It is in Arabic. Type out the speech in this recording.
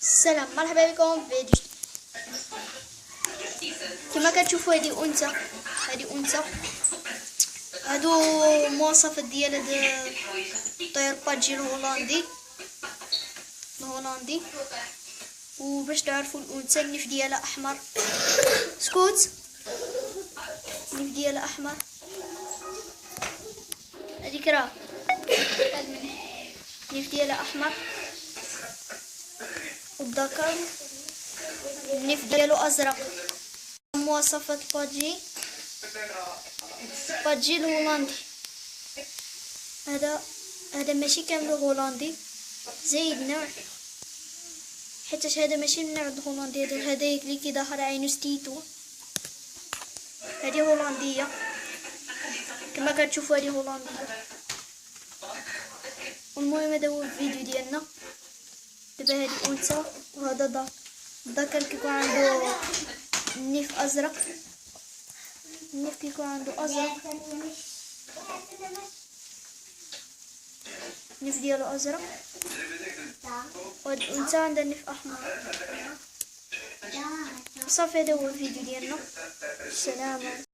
السلام، مرحبا بكم في فيديو. كما كتشوفوا هذه انثى هادو مواصفات ديال هاد الطير باجي الهولندي. وباش تعرفوا الانثى النيف ديالها احمر. سكوت. النيف ديالها احمر. هذيك راه النيف ديالها احمر، والذكر النيف ديالو ازرق. مواصفات باجي الهولندي. هذا ماشي كامل هولندي، زايد نوع، حيت هذا ماشي من نوع الهولندي. هذا اللي كيظهر عينو ستيتو. هذه هولنديه كما كتشوفوا، هذه هولنديه. والمهم هذا هو الفيديو ديالنا. دابا هذه انثى وهذا الذكر كيكون عنده النيف ازرق. النيف كيكون عنده ازرق، النيف ديالو ازرق، وهاد الانثى عندها النيف احمر. صافي هذا هو الفيديو ديالنا. السلام.